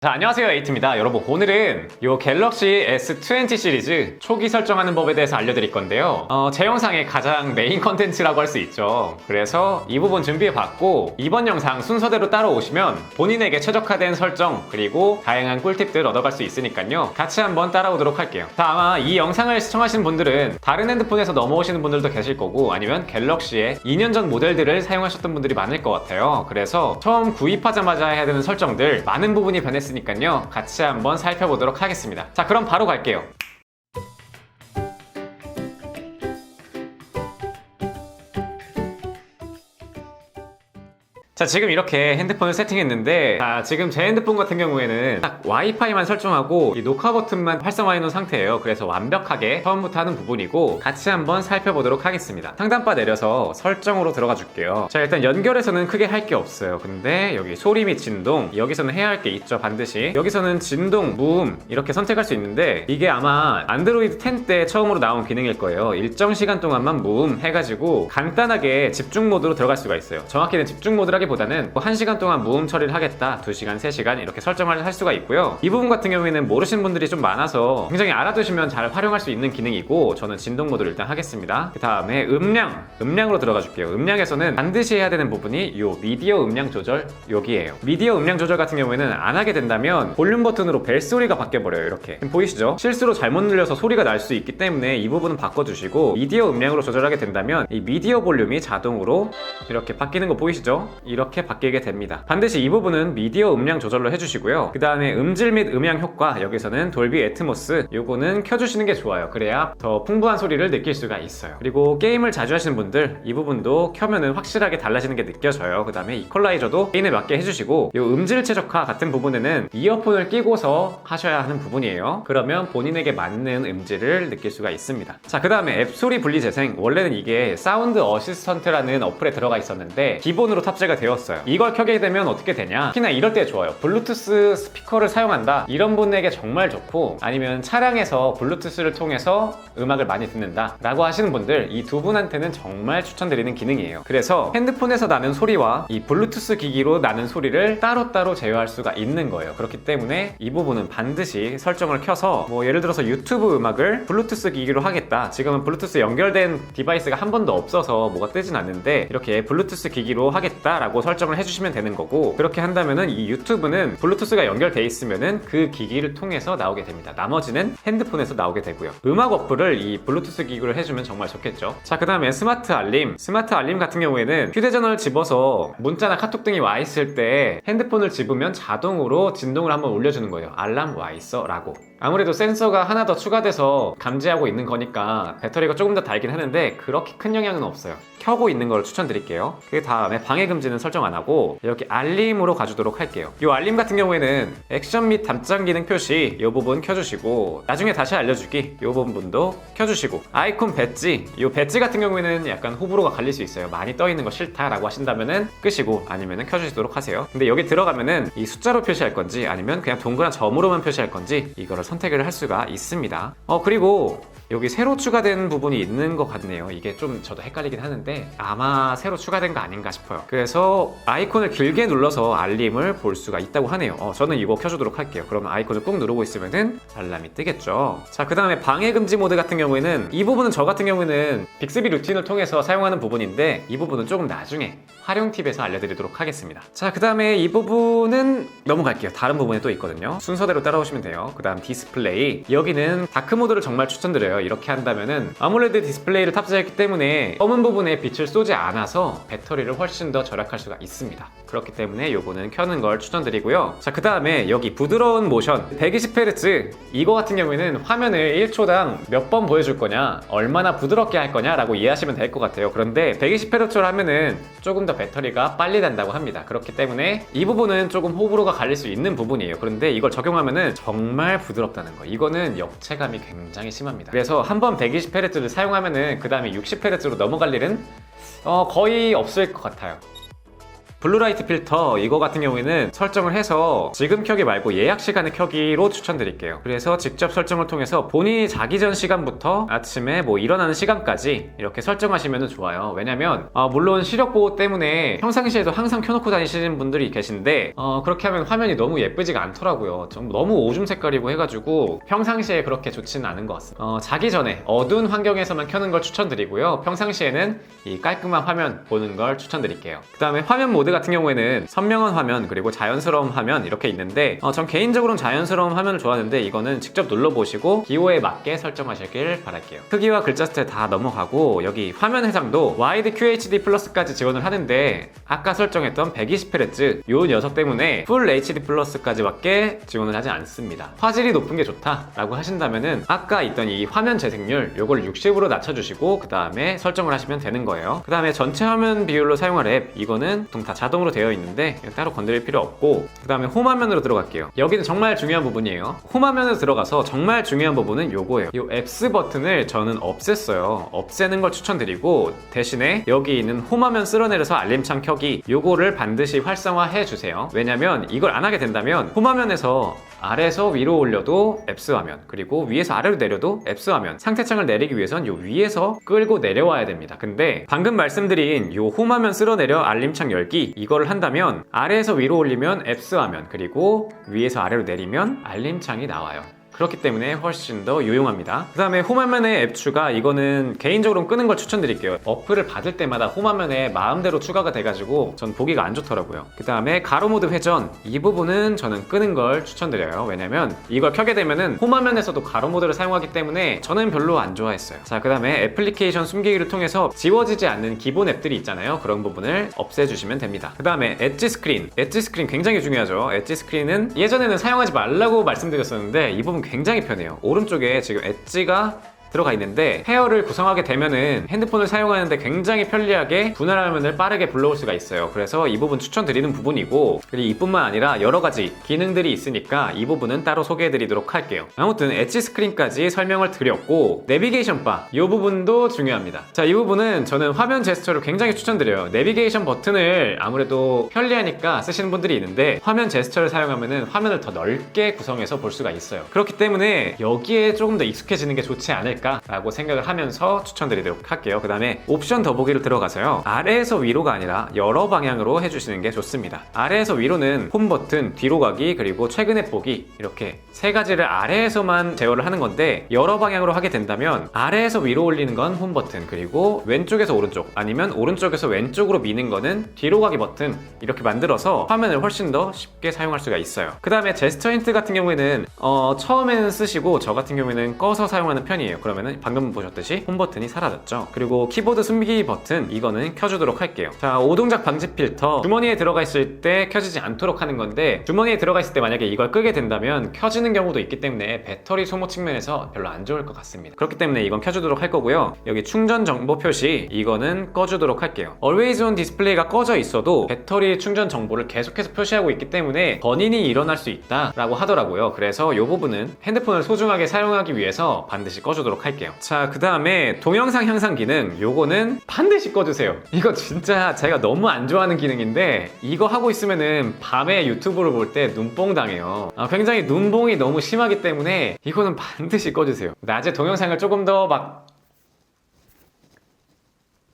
자, 안녕하세요. 에이트입니다. 여러분, 오늘은 이 갤럭시 S20 시리즈 초기 설정하는 법에 대해서 알려드릴 건데요. 제 영상의 가장 메인 컨텐츠라고 할 수 있죠. 그래서 이 부분 준비해봤고, 이번 영상 순서대로 따라오시면 본인에게 최적화된 설정 그리고 다양한 꿀팁들 얻어갈 수 있으니까요. 같이 한번 따라오도록 할게요. 자, 아마 이 영상을 시청하시는 분들은 다른 핸드폰에서 넘어오시는 분들도 계실 거고, 아니면 갤럭시의 2년 전 모델들을 사용하셨던 분들이 많을 것 같아요. 그래서 처음 구입하자마자 해야 되는 설정들 많은 부분이 변했으니까요. 같이 한번 살펴보도록 하겠습니다. 자, 그럼 바로 갈게요. 자, 지금 이렇게 핸드폰을 세팅했는데, 지금 제 핸드폰 같은 경우에는 딱 와이파이만 설정하고 이 녹화 버튼만 활성화해 놓은 상태예요. 그래서 완벽하게 처음부터 하는 부분이고, 같이 한번 살펴보도록 하겠습니다. 상단바 내려서 설정으로 들어가 줄게요. 자, 일단 연결에서는 크게 할 게 없어요. 근데 여기 소리 및 진동, 여기서는 해야 할 게 있죠, 반드시. 여기서는 진동, 무음 이렇게 선택할 수 있는데, 이게 아마 안드로이드 10 때 처음으로 나온 기능일 거예요. 일정 시간 동안만 무음 해가지고 간단하게 집중 모드로 들어갈 수가 있어요. 정확히는 집중 모드라기 보다는 1시간 동안 무음 처리를 하겠다, 2시간, 3시간 이렇게 설정을 할 수가 있고요. 이 부분 같은 경우에는 모르시는 분들이 좀 많아서 굉장히 알아두시면 잘 활용할 수 있는 기능이고, 저는 진동 모드를 일단 하겠습니다. 그 다음에 음량으로 들어가 줄게요. 음량에서는 반드시 해야 되는 부분이 이 미디어 음량 조절, 여기에요. 미디어 음량 조절 같은 경우에는 안 하게 된다면 볼륨 버튼으로 벨소리가 바뀌어버려요. 이렇게 보이시죠? 실수로 잘못 눌려서 소리가 날 수 있기 때문에 이 부분은 바꿔주시고, 미디어 음량으로 조절하게 된다면 이 미디어 볼륨이 자동으로 이렇게 바뀌는 거 보이시죠? 이렇게 바뀌게 됩니다. 반드시 이 부분은 미디어 음량 조절로 해주시고요. 그 다음에 음질 및 음향 효과, 여기서는 돌비 애트모스, 요거는 켜주시는 게 좋아요. 그래야 더 풍부한 소리를 느낄 수가 있어요. 그리고 게임을 자주 하시는 분들, 이 부분도 켜면은 확실하게 달라지는 게 느껴져요. 그 다음에 이퀄라이저도 게임에 맞게 해주시고, 요 음질 최적화 같은 부분에는 이어폰을 끼고서 하셔야 하는 부분이에요. 그러면 본인에게 맞는 음질을 느낄 수가 있습니다. 자, 그 다음에 앱소리 분리 재생, 원래는 이게 사운드 어시스턴트라는 어플에 들어가 있었는데 기본으로 탑재가 되었어요. 이걸 켜게 되면 어떻게 되냐, 특히나 이럴 때 좋아요. 블루투스 스피커를 사용한다, 이런 분에게 정말 좋고, 아니면 차량에서 블루투스를 통해서 음악을 많이 듣는다 라고 하시는 분들, 이 두 분한테는 정말 추천드리는 기능이에요. 그래서 핸드폰에서 나는 소리와 이 블루투스 기기로 나는 소리를 따로따로 제어할 수가 있는 거예요. 그렇기 때문에 이 부분은 반드시 설정을 켜서, 예를 들어서 유튜브 음악을 블루투스 기기로 하겠다, 지금은 블루투스 연결된 디바이스가 한 번도 없어서 뭐가 뜨진 않는데, 이렇게 블루투스 기기로 하겠다 라고 설정을 해주시면 되는 거고, 그렇게 한다면은 이 유튜브는 블루투스가 연결돼 있으면은 그 기기를 통해서 나오게 됩니다. 나머지는 핸드폰에서 나오게 되고요. 음악 어플을 이 블루투스 기기로 해주면 정말 좋겠죠. 자, 그 다음에 스마트 알림 같은 경우에는 휴대전화를 집어서 문자나 카톡 등이 와 있을 때 핸드폰을 집으면 자동으로 진동을 한번 울려주는 거예요. 알람 와 있어 라고. 아무래도 센서가 하나 더 추가돼서 감지하고 있는 거니까 배터리가 조금 더 달긴 하는데 그렇게 큰 영향은 없어요. 켜고 있는 걸 추천드릴게요. 그 다음에 방해 금지는 설정 안 하고 이렇게 알림으로 가주도록 할게요. 이 알림 같은 경우에는 액션 및 답장 기능 표시, 이 부분 켜주시고, 나중에 다시 알려주기, 이 부분도 켜주시고, 아이콘 배지, 이 배지 같은 경우에는 약간 호불호가 갈릴 수 있어요. 많이 떠있는 거 싫다라고 하신다면은 끄시고, 아니면은 켜주시도록 하세요. 근데 여기 들어가면은 이 숫자로 표시할 건지 아니면 그냥 동그란 점으로만 표시할 건지 이거를 선택을 할 수가 있습니다. 그리고 여기 새로 추가된 부분이 있는 것 같네요. 이게 좀 저도 헷갈리긴 하는데 아마 새로 추가된 거 아닌가 싶어요. 그래서 아이콘을 길게 눌러서 알림을 볼 수가 있다고 하네요. 저는 이거 켜주도록 할게요. 그러면 아이콘을 꾹 누르고 있으면은 알람이 뜨겠죠. 자, 그 다음에 방해 금지 모드 같은 경우에는, 이 부분은 저 같은 경우에는 빅스비 루틴을 통해서 사용하는 부분인데, 이 부분은 조금 나중에 활용 팁에서 알려드리도록 하겠습니다. 자, 그 다음에 이 부분은 넘어갈게요. 다른 부분에 또 있거든요. 순서대로 따라오시면 돼요. 그 다음 디스플레이, 여기는 다크 모드를 정말 추천드려요. 이렇게 한다면은 아몰레드 디스플레이를 탑재했기 때문에 검은 부분에 빛을 쏘지 않아서 배터리를 훨씬 더 절약할 수가 있습니다. 그렇기 때문에 요거는 켜는 걸 추천드리고요. 자, 그 다음에 여기 부드러운 모션 120Hz, 이거 같은 경우에는 화면을 1초당 몇 번 보여줄 거냐, 얼마나 부드럽게 할 거냐 라고 이해하시면 될 것 같아요. 그런데 120Hz로 하면은 조금 더 배터리가 빨리 단다고 합니다. 그렇기 때문에 이 부분은 조금 호불호가 갈릴 수 있는 부분이에요. 그런데 이걸 적용하면은 정말 부드럽다는 거, 이거는 역체감이 굉장히 심합니다. 그래서 한번 120Hz를 사용하면은 그 다음에 60Hz로 넘어갈 일은 거의 없을 것 같아요. 블루라이트 필터 이거 같은 경우에는 설정을 해서 지금 켜기 말고 예약 시간에 켜기로 추천드릴게요. 그래서 직접 설정을 통해서 본인이 자기 전 시간부터 아침에 뭐 일어나는 시간까지 이렇게 설정하시면 좋아요. 왜냐면 물론 시력 보호 때문에 평상시에도 항상 켜놓고 다니시는 분들이 계신데 그렇게 하면 화면이 너무 예쁘지가 않더라고요. 좀 너무 오줌 색깔이고 해가지고 평상시에 그렇게 좋지는 않은 것 같습니다. 자기 전에 어두운 환경에서만 켜는 걸 추천드리고요. 평상시에는 이 깔끔한 화면 보는 걸 추천드릴게요. 그 다음에 화면 모드 같은 경우에는 선명한 화면 그리고 자연스러운 화면 이렇게 있는데 전 개인적으로는 자연스러운 화면을 좋아하는데 이거는 직접 눌러보시고 기호에 맞게 설정하시길 바랄게요. 크기와 글자 스타일 다 넘어가고 여기 화면 해상도 와이드 QHD 플러스까지 지원을 하는데 아까 설정했던 120Hz 요 녀석 때문에 풀 HD 플러스까지밖에 지원을 하지 않습니다. 화질이 높은 게 좋다라고 하신다면은 아까 있던 이 화면 재생률 요걸 60으로 낮춰주시고 그 다음에 설정을 하시면 되는 거예요. 그 다음에 전체 화면 비율로 사용할 앱 이거는 보통 다 자동으로 되어 있는데 따로 건드릴 필요 없고 그 다음에 홈 화면으로 들어갈게요. 여기는 정말 중요한 부분이에요. 홈 화면으로 들어가서 정말 중요한 부분은 요거예요. 요 X 버튼을 저는 없앴어요. 없애는 걸 추천드리고 대신에 여기 있는 홈 화면 쓸어내려서 알림창 켜기 요거를 반드시 활성화해 주세요. 왜냐면 이걸 안 하게 된다면 홈 화면에서 아래에서 위로 올려도 앱스 화면 그리고 위에서 아래로 내려도 앱스 화면 상태창을 내리기 위해선 요 위에서 끌고 내려와야 됩니다. 근데 방금 말씀드린 요 홈 화면 쓸어내려 알림창 열기 이거를 한다면 아래에서 위로 올리면 앱스 화면 그리고 위에서 아래로 내리면 알림창이 나와요. 그렇기 때문에 훨씬 더 유용합니다. 그 다음에 홈화면의 앱 추가 이거는 개인적으로 끄는 걸 추천드릴게요. 어플을 받을 때마다 홈화면에 마음대로 추가가 돼가지고 전 보기가 안 좋더라고요. 그 다음에 가로 모드 회전 이 부분은 저는 끄는 걸 추천드려요. 왜냐면 이걸 켜게 되면은 홈화면에서도 가로 모드를 사용하기 때문에 저는 별로 안 좋아했어요. 자, 그 다음에 애플리케이션 숨기기를 통해서 지워지지 않는 기본 앱들이 있잖아요. 그런 부분을 없애주시면 됩니다. 그 다음에 엣지 스크린 굉장히 중요하죠. 엣지 스크린은 예전에는 사용하지 말라고 말씀드렸었는데 이 부분 굉장히 편해요. 오른쪽에 지금 엣지가 들어가 있는데 페어를 구성하게 되면은 핸드폰을 사용하는데 굉장히 편리하게 분할 화면을 빠르게 불러올 수가 있어요. 그래서 이 부분 추천드리는 부분이고 그리고 이뿐만 아니라 여러 가지 기능들이 있으니까 이 부분은 따로 소개해드리도록 할게요. 아무튼 엣지 스크린까지 설명을 드렸고 내비게이션 바 이 부분도 중요합니다. 자, 이 부분은 저는 화면 제스처를 굉장히 추천드려요. 내비게이션 버튼을 아무래도 편리하니까 쓰시는 분들이 있는데 화면 제스처를 사용하면은 화면을 더 넓게 구성해서 볼 수가 있어요. 그렇기 때문에 여기에 조금 더 익숙해지는 게 좋지 않을까 라고 생각을 하면서 추천드리도록 할게요. 그 다음에 옵션 더보기를 들어가서요. 아래에서 위로가 아니라 여러 방향으로 해주시는 게 좋습니다. 아래에서 위로는 홈 버튼, 뒤로 가기, 그리고 최근 앱 보기 이렇게 세 가지를 아래에서만 제어를 하는 건데 여러 방향으로 하게 된다면 아래에서 위로 올리는 건 홈 버튼 그리고 왼쪽에서 오른쪽 아니면 오른쪽에서 왼쪽으로 미는 거는 뒤로 가기 버튼 이렇게 만들어서 화면을 훨씬 더 쉽게 사용할 수가 있어요. 그 다음에 제스처 힌트 같은 경우에는 처음에는 쓰시고 저 같은 경우에는 꺼서 사용하는 편이에요. 그러면은 방금 보셨듯이 홈 버튼이 사라졌죠. 그리고 키보드 숨기기 버튼 이거는 켜주도록 할게요. 자, 오동작 방지 필터 주머니에 들어가 있을 때 켜지지 않도록 하는 건데 주머니에 들어가 있을 때 만약에 이걸 끄게 된다면 켜지는 경우도 있기 때문에 배터리 소모 측면에서 별로 안 좋을 것 같습니다. 그렇기 때문에 이건 켜주도록 할 거고요. 여기 충전 정보 표시 이거는 꺼주도록 할게요. Always on 디스플레이가 꺼져 있어도 배터리 충전 정보를 계속해서 표시하고 있기 때문에 번인이 일어날 수 있다라고 하더라고요. 그래서 이 부분은 핸드폰을 소중하게 사용하기 위해서 반드시 꺼주도록 할게요. 자, 그 다음에 동영상 향상 기능 요거는 반드시 꺼주세요. 이거 진짜 제가 너무 안 좋아하는 기능인데 이거 하고 있으면은 밤에 유튜브를 볼 때 눈뽕 당해요. 굉장히 눈뽕이 너무 심하기 때문에 이거는 반드시 꺼주세요. 낮에 동영상을 조금 더 막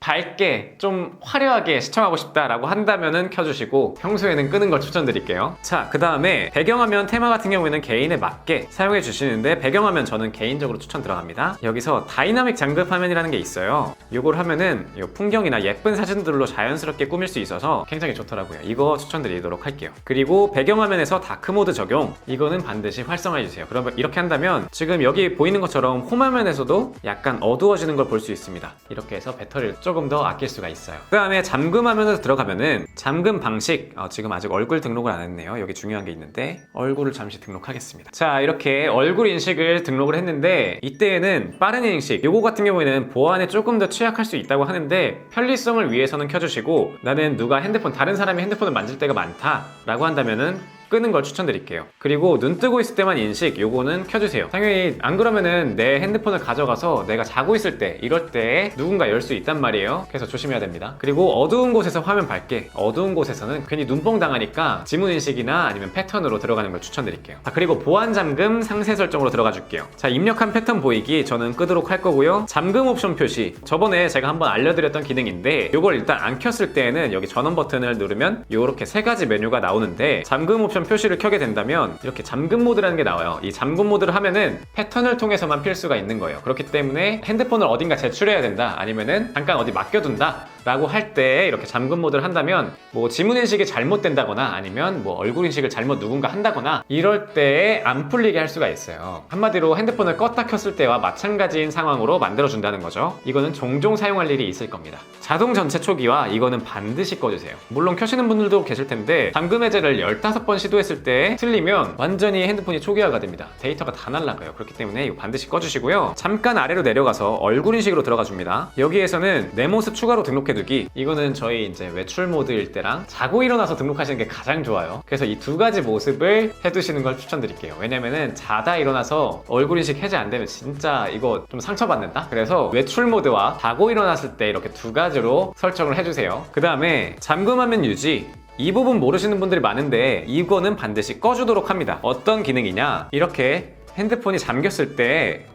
밝게 좀 화려하게 시청하고 싶다라고 한다면은 켜주시고 평소에는 끄는 걸 추천드릴게요. 자, 그 다음에 배경화면 테마 같은 경우에는 개인에 맞게 사용해 주시는데 배경화면 저는 개인적으로 추천 들어갑니다. 여기서 다이나믹 장급 화면이라는 게 있어요. 이걸 하면은 이 풍경이나 예쁜 사진들로 자연스럽게 꾸밀 수 있어서 굉장히 좋더라고요. 이거 추천드리도록 할게요. 그리고 배경화면에서 다크모드 적용 이거는 반드시 활성화해 주세요. 그러면 이렇게 한다면 지금 여기 보이는 것처럼 홈화면에서도 약간 어두워지는 걸 볼 수 있습니다. 이렇게 해서 배터리를 조금 더 아낄 수가 있어요. 그 다음에 잠금 화면으로 들어가면은 잠금 방식 지금 아직 얼굴 등록을 안 했네요. 여기 중요한 게 있는데 얼굴을 잠시 등록하겠습니다. 자, 이렇게 얼굴 인식을 등록을 했는데 이때에는 빠른 인식 요거 같은 경우에는 보안에 조금 더 취약할 수 있다고 하는데 편리성을 위해서는 켜주시고 나는 누가 다른 사람이 핸드폰을 만질 때가 많다 라고 한다면은 끄는 걸 추천드릴게요. 그리고 눈 뜨고 있을 때만 인식, 요거는 켜주세요. 당연히 안 그러면은 내 핸드폰을 가져가서 내가 자고 있을 때, 이럴 때 누군가 열 수 있단 말이에요. 그래서 조심해야 됩니다. 그리고 어두운 곳에서 화면 밝게, 어두운 곳에서는 괜히 눈뽕 당하니까 지문 인식이나 아니면 패턴으로 들어가는 걸 추천드릴게요. 자, 그리고 보안 잠금 상세 설정으로 들어가 줄게요. 자, 입력한 패턴 보이기 저는 끄도록 할 거고요. 잠금 옵션 표시, 저번에 제가 한번 알려드렸던 기능인데 요걸 일단 안 켰을 때에는 여기 전원 버튼을 누르면 요렇게 세 가지 메뉴가 나오는데, 잠금 옵션 표시를 켜게 된다면 이렇게 잠금 모드라는 게 나와요. 이 잠금 모드를 하면은 패턴을 통해서만 필 수가 있는 거예요. 그렇기 때문에 핸드폰을 어딘가 제출해야 된다, 아니면은 잠깐 어디 맡겨둔다 라고 할 때 이렇게 잠금 모드를 한다면, 뭐 지문 인식이 잘못된다거나 아니면 뭐 얼굴 인식을 잘못 누군가 한다거나 이럴 때 안 풀리게 할 수가 있어요. 한마디로 핸드폰을 껐다 켰을 때와 마찬가지인 상황으로 만들어준다는 거죠. 이거는 종종 사용할 일이 있을 겁니다. 자동 전체 초기화, 이거는 반드시 꺼주세요. 물론 켜시는 분들도 계실 텐데 잠금 해제를 15번 시도했을 때 틀리면 완전히 핸드폰이 초기화가 됩니다. 데이터가 다 날아가요. 그렇기 때문에 이거 반드시 꺼주시고요. 잠깐 아래로 내려가서 얼굴 인식으로 들어가 줍니다. 여기에서는 내 모습 추가로 등록해두기, 이거는 저희 이제 외출 모드일 때랑 자고 일어나서 등록하시는 게 가장 좋아요. 그래서 이 두 가지 모습을 해두시는 걸 추천드릴게요. 왜냐면은 자다 일어나서 얼굴 인식 해제 안 되면 진짜 이거 좀 상처받는다? 그래서 외출 모드와 자고 일어났을 때 이렇게 두 가지로 설정을 해주세요. 그 다음에 잠금화면 유지, 이 부분 모르시는 분들이 많은데 이거는 반드시 꺼주도록 합니다. 어떤 기능이냐, 이렇게 핸드폰이 잠겼을 때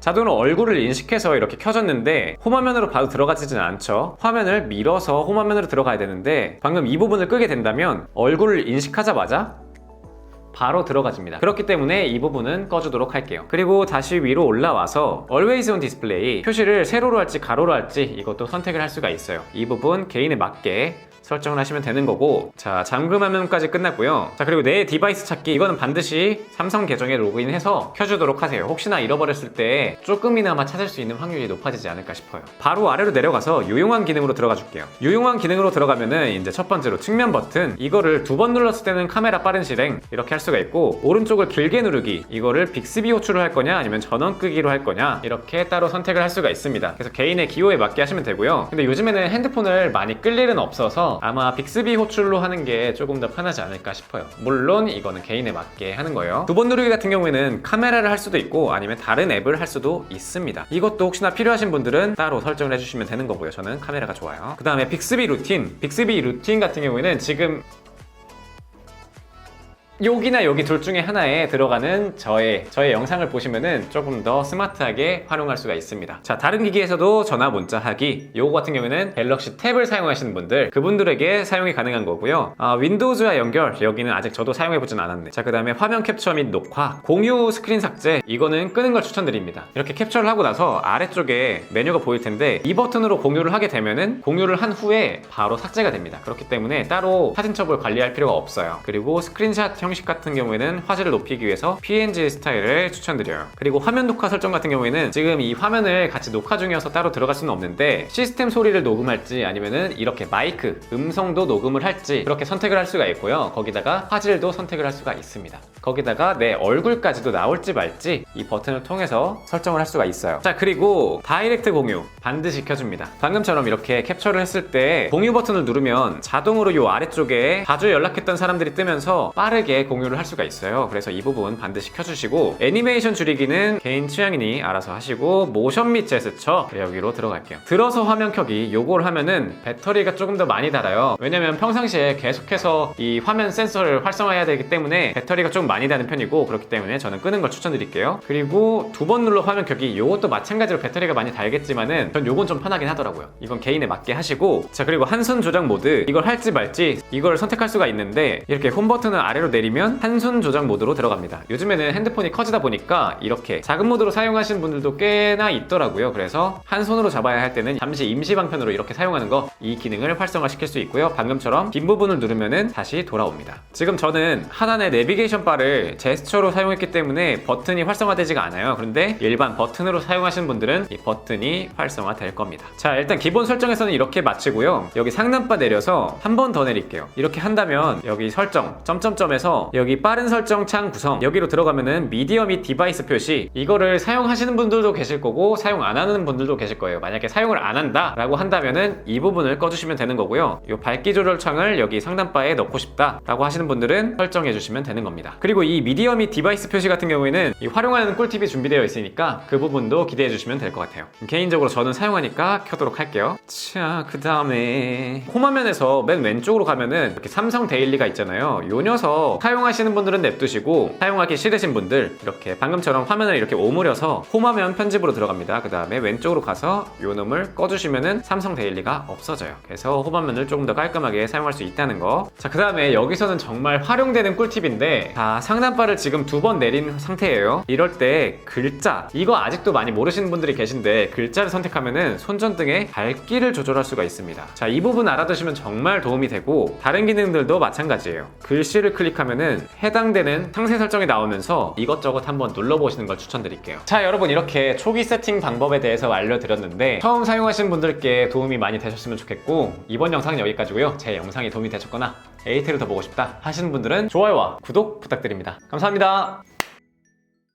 자동으로 얼굴을 인식해서 이렇게 켜졌는데 홈화면으로 바로 들어가지진 않죠. 화면을 밀어서 홈화면으로 들어가야 되는데, 방금 이 부분을 끄게 된다면 얼굴을 인식하자마자 바로 들어가집니다. 그렇기 때문에 이 부분은 꺼주도록 할게요. 그리고 다시 위로 올라와서 Always on Display, 표시를 세로로 할지 가로로 할지 이것도 선택을 할 수가 있어요. 이 부분 개인에 맞게 설정을 하시면 되는 거고, 자, 잠금 화면까지 끝났고요. 자, 그리고 내 디바이스 찾기, 이거는 반드시 삼성 계정에 로그인해서 켜주도록 하세요. 혹시나 잃어버렸을 때 조금이나마 찾을 수 있는 확률이 높아지지 않을까 싶어요. 바로 아래로 내려가서 유용한 기능으로 들어가 줄게요. 유용한 기능으로 들어가면은 이제 첫 번째로 측면 버튼, 이거를 2번 눌렀을 때는 카메라 빠른 실행 이렇게 할 수가 있고, 오른쪽을 길게 누르기, 이거를 빅스비 호출을 할 거냐 아니면 전원 끄기로 할 거냐 이렇게 따로 선택을 할 수가 있습니다. 그래서 개인의 기호에 맞게 하시면 되고요. 근데 요즘에는 핸드폰을 많이 끌 일은 없어서 아마 빅스비 호출로 하는 게 조금 더 편하지 않을까 싶어요. 물론 이거는 개인에 맞게 하는 거예요. 2번 누르기 같은 경우에는 카메라를 할 수도 있고 아니면 다른 앱을 할 수도 있습니다. 이것도 혹시나 필요하신 분들은 따로 설정을 해주시면 되는 거고요. 저는 카메라가 좋아요. 그 다음에 빅스비 루틴, 빅스비 루틴 같은 경우에는 지금 여기나 여기 둘 중에 하나에 들어가는 저의 영상을 보시면은 조금 더 스마트하게 활용할 수가 있습니다. 자, 다른 기기에서도 전화 문자 하기, 요거 같은 경우에는 갤럭시 탭을 사용하시는 분들, 그분들에게 사용이 가능한 거고요. 윈도우즈와 연결, 여기는 아직 저도 사용해보진 않았네. 자, 그 다음에 화면 캡처 및 녹화, 공유 스크린 삭제, 이거는 끄는 걸 추천드립니다. 이렇게 캡처를 하고 나서 아래쪽에 메뉴가 보일 텐데 이 버튼으로 공유를 하게 되면은 공유를 한 후에 바로 삭제가 됩니다. 그렇기 때문에 따로 사진첩을 관리할 필요가 없어요. 그리고 스크린샷 형식 같은 경우에는 화질을 높이기 위해서 PNG 스타일을 추천드려요. 그리고 화면 녹화 설정 같은 경우에는 지금 이 화면을 같이 녹화 중이어서 따로 들어갈 수는 없는데 시스템 소리를 녹음할지 아니면은 이렇게 마이크, 음성도 녹음을 할지 그렇게 선택을 할 수가 있고요. 거기다가 화질도 선택을 할 수가 있습니다. 거기다가 내 얼굴까지도 나올지 말지 이 버튼을 통해서 설정을 할 수가 있어요. 자, 그리고 다이렉트 공유 반드시 켜줍니다. 방금처럼 이렇게 캡처를 했을 때 공유 버튼을 누르면 자동으로 이 아래쪽에 자주 연락했던 사람들이 뜨면서 빠르게 공유를 할 수가 있어요. 그래서 이 부분 반드시 켜주시고, 애니메이션 줄이기는 개인 취향이니 알아서 하시고, 모션 및 제스처 여기로 들어갈게요. 들어서 화면 켜기, 요걸 하면은 배터리가 조금 더 많이 닳아요. 왜냐면 평상시에 계속해서 이 화면 센서를 활성화해야 되기 때문에 배터리가 좀 많이 닳는 편이고, 그렇기 때문에 저는 끄는 걸 추천드릴게요. 그리고 2번 눌러 화면 켜기, 요것도 마찬가지로 배터리가 많이 닳겠지만은 전 요건 좀 편하긴 하더라고요. 이건 개인에 맞게 하시고, 자, 그리고 한손 조작 모드, 이걸 할지 말지 이걸 선택할 수가 있는데 이렇게 홈 버튼을 아래로 내리면 한손 조작 모드로 들어갑니다. 요즘에는 핸드폰이 커지다 보니까 이렇게 작은 모드로 사용하시는 분들도 꽤나 있더라고요. 그래서 한 손으로 잡아야 할 때는 잠시 임시 방편으로 이렇게 사용하는 거, 이 기능을 활성화시킬 수 있고요. 방금처럼 빈 부분을 누르면은 다시 돌아옵니다. 지금 저는 하단의 내비게이션 바를 제스처로 사용했기 때문에 버튼이 활성화되지가 않아요. 그런데 일반 버튼으로 사용하시는 분들은 이 버튼이 활성화될 겁니다. 자, 일단 기본 설정에서는 이렇게 마치고요. 여기 상단바 내려서 한 번 더 내릴게요. 이렇게 한다면 여기 설정 점점점에서 들어가서 여기 빠른 설정 창 구성 여기로 들어가면은 미디어 및 디바이스 표시 이거를 사용하시는 분들도 계실 거고 사용 안 하는 분들도 계실 거예요. 만약에 사용을 안 한다 라고 한다면은 이 부분을 꺼주시면 되는 거고요. 이 밝기 조절 창을 여기 상단바에 넣고 싶다 라고 하시는 분들은 설정해 주시면 되는 겁니다. 그리고 이 미디어 및 디바이스 표시 같은 경우에는 이 활용하는 꿀팁이 준비되어 있으니까 그 부분도 기대해 주시면 될 것 같아요. 개인적으로 저는 사용하니까 켜도록 할게요. 자, 그 다음에 홈화면에서 맨 왼쪽으로 가면은 이렇게 삼성 데일리가 있잖아요. 요 녀석 사용하시는 분들은 냅두시고 사용하기 싫으신 분들 이렇게 방금처럼 화면을 이렇게 오므려서 홈화면 편집으로 들어갑니다. 그 다음에 왼쪽으로 가서 요 놈을 꺼주시면은 삼성 데일리가 없어져요. 그래서 홈화면을 조금 더 깔끔하게 사용할 수 있다는 거. 자, 그 다음에 여기서는 정말 활용되는 꿀팁인데, 자, 상단바를 지금 2번 내린 상태예요. 이럴 때 글자, 이거 아직도 많이 모르시는 분들이 계신데 글자를 선택하면은 손전등의 밝기를 조절할 수가 있습니다. 자, 이 부분 알아두시면 정말 도움이 되고 다른 기능들도 마찬가지예요. 글씨를 클릭하면은 해당되는 상세 설정이 나오면서 이것저것 한번 눌러보시는 걸 추천드릴게요. 자, 여러분, 이렇게 초기 세팅 방법에 대해서 알려드렸는데 처음 사용하시는 분들께 도움이 많이 되셨으면 좋겠고, 이번 영상은 여기까지고요. 제 영상이 도움이 되셨거나 에이테를 더 보고 싶다 하시는 분들은 좋아요와 구독 부탁드립니다. 감사합니다.